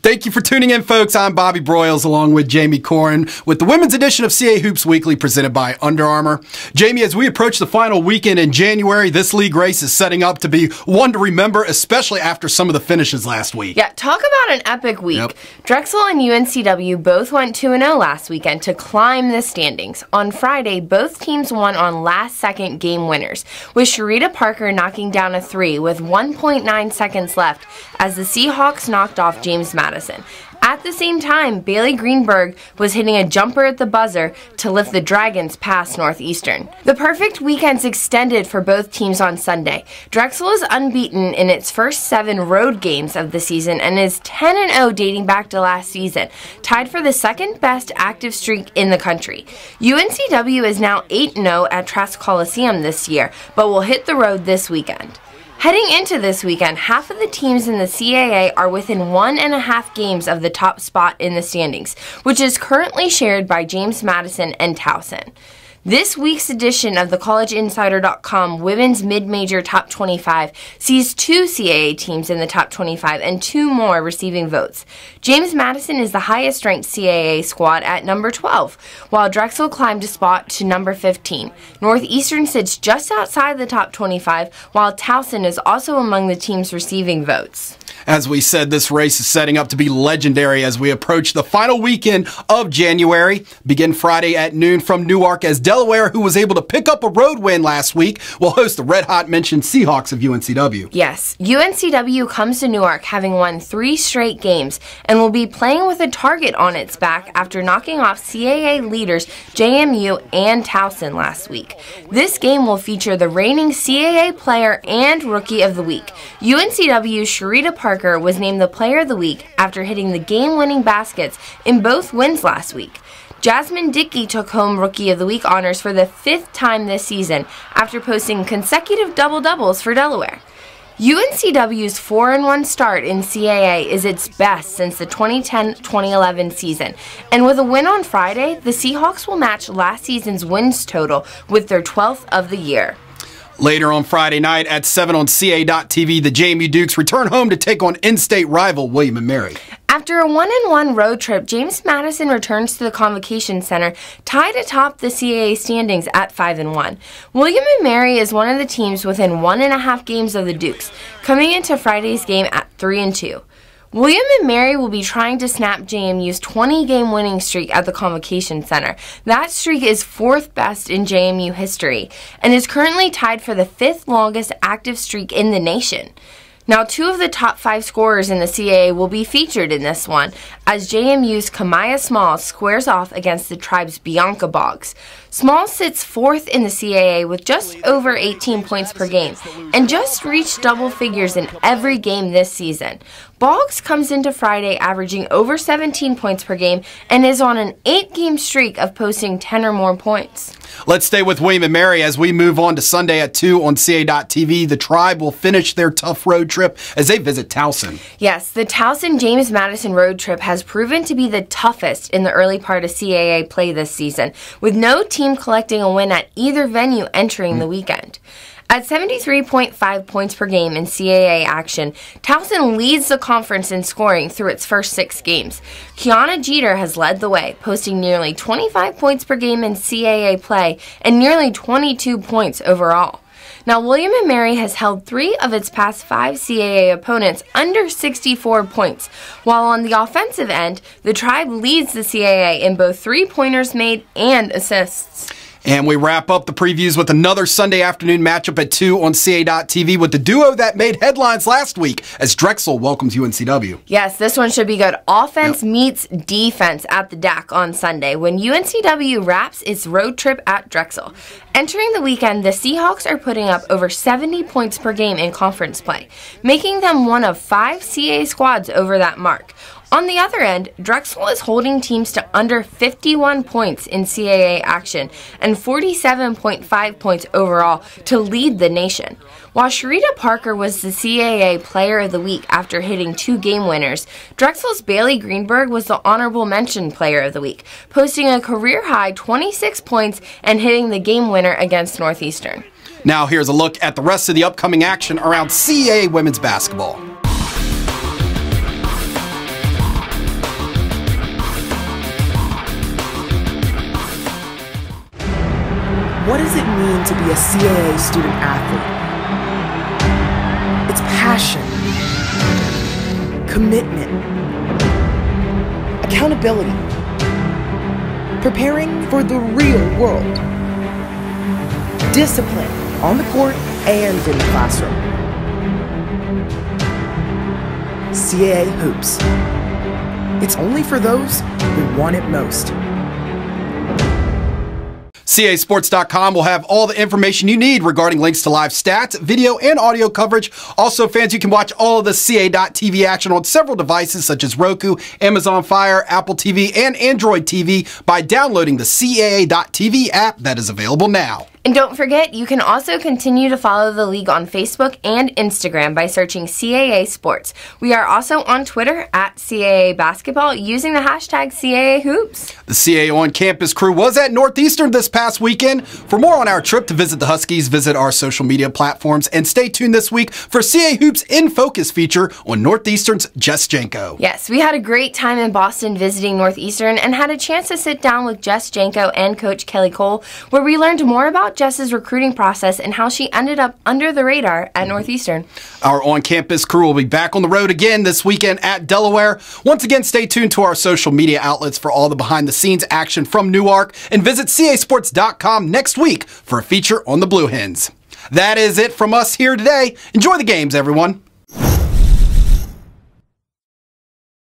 Thank you for tuning in, folks. I'm Bobby Broyles along with Jamie Corrin with the women's edition of CAA Hoops Weekly presented by Under Armour. Jamie, as we approach the final weekend in January, this league race is setting up to be one to remember, especially after some of the finishes last week. Yeah, talk about an epic week. Yep. Drexel and UNCW both went 2-0 last weekend to climb the standings. On Friday, both teams won on last-second game winners, with Sharita Parker knocking down a three with 1.9 seconds left as the Seahawks knocked off James Madison. At the same time, Bailey Greenberg was hitting a jumper at the buzzer to lift the Dragons past Northeastern. The perfect weekends extended for both teams on Sunday. Drexel is unbeaten in its first 7 road games of the season and is 10-0 dating back to last season, tied for the second best active streak in the country. UNCW is now 8-0 at Trask Coliseum this year, but will hit the road this weekend. Heading into this weekend, half of the teams in the CAA are within 1.5 games of the top spot in the standings, which is currently shared by James Madison and Towson. This week's edition of the CollegeInsider.com Women's Mid-Major Top 25 sees 2 CAA teams in the top 25 and 2 more receiving votes. James Madison is the highest-ranked CAA squad at number 12, while Drexel climbed a spot to number 15. Northeastern sits just outside the top 25, while Towson is also among the teams receiving votes. As we said, this race is setting up to be legendary as we approach the final weekend of January. Begin Friday at noon from Newark as Delaware, who was able to pick up a road win last week, will host the red-hot mentioned Seahawks of UNCW. Yes, UNCW comes to Newark having won 3 straight games and will be playing with a target on its back after knocking off CAA leaders JMU and Towson last week. This game will feature the reigning CAA player and Rookie of the Week. UNCW's Sharita Parker was named the Player of the Week after hitting the game-winning baskets in both wins last week. Jasmine Dickey took home Rookie of the Week honors for the 5th time this season after posting consecutive double-doubles for Delaware. UNCW's 4-1 start in CAA is its best since the 2010-2011 season, and with a win on Friday, the Seahawks will match last season's wins total with their 12th of the year. Later on Friday night at 7 on CA.TV, the JMU Dukes return home to take on in-state rival William & Mary. After a 1-1 road trip, James Madison returns to the Convocation Center, tied atop the CAA standings at 5-1. William & Mary is one of the teams within 1.5 games of the Dukes, coming into Friday's game at 3-2. William & Mary will be trying to snap JMU's 20-game winning streak at the Convocation Center. That streak is 4th best in JMU history and is currently tied for the 5th longest active streak in the nation. Now, 2 of the top 5 scorers in the CAA will be featured in this one, as JMU's Kamaya Small squares off against the Tribe's Bianca Boggs. Small sits 4th in the CAA with just over 18 points per game, and just reached double figures in every game this season. Boggs comes into Friday averaging over 17 points per game and is on an 8-game streak of posting 10 or more points. Let's stay with William & Mary as we move on to Sunday at 2 on CA.TV. The Tribe will finish their tough road trip as they visit Towson. Yes, the Towson-James Madison road trip has proven to be the toughest in the early part of CAA play this season, with no team collecting a win at either venue entering the weekend. At 73.5 points per game in CAA action, Towson leads the conference in scoring through its first 6 games. Kiana Jeter has led the way, posting nearly 25 points per game in CAA play and nearly 22 points overall. Now, William & Mary has held 3 of its past 5 CAA opponents under 64 points, while on the offensive end, the Tribe leads the CAA in both 3-pointers made and assists. And we wrap up the previews with another Sunday afternoon matchup at 2 on CA.TV with the duo that made headlines last week as Drexel welcomes UNCW. Yes, this one should be good. Offense meets defense at the DAC on Sunday when UNCW wraps its road trip at Drexel. Entering the weekend, the Seahawks are putting up over 70 points per game in conference play, making them one of 5 CAA squads over that mark. On the other end, Drexel is holding teams to under 51 points in CAA action and 47.5 points overall to lead the nation. While Sharita Parker was the CAA Player of the Week after hitting 2 game winners, Drexel's Bailey Greenberg was the Honorable Mention Player of the Week, posting a career-high 26 points and hitting the game winner against Northeastern. Now here's a look at the rest of the upcoming action around CAA women's basketball. What does it mean to be a CAA student athlete? It's passion, commitment, accountability, preparing for the real world, discipline on the court and in the classroom. CAA Hoops. It's only for those who want it most. CASports.com will have all the information you need regarding links to live stats, video, and audio coverage. Also, fans, you can watch all of the CA.TV action on several devices such as Roku, Amazon Fire, Apple TV, and Android TV by downloading the CAA.TV app that is available now. And don't forget, you can also continue to follow the league on Facebook and Instagram by searching CAA Sports. We are also on Twitter at CAA Basketball using the hashtag CAA Hoops. The CAA On Campus crew was at Northeastern this past weekend. For more on our trip to visit the Huskies, visit our social media platforms and stay tuned this week for CAA Hoops In Focus feature on Northeastern's Jess Janko. Yes, we had a great time in Boston visiting Northeastern and had a chance to sit down with Jess Janko and Coach Kelly Cole, where we learned more about Jess's recruiting process and how she ended up under the radar at Northeastern. Our on-campus crew will be back on the road again this weekend at Delaware. Once again, stay tuned to our social media outlets for all the behind-the-scenes action from Newark, and visit CASports.com next week for a feature on the Blue Hens. That is it from us here today. Enjoy the games, everyone.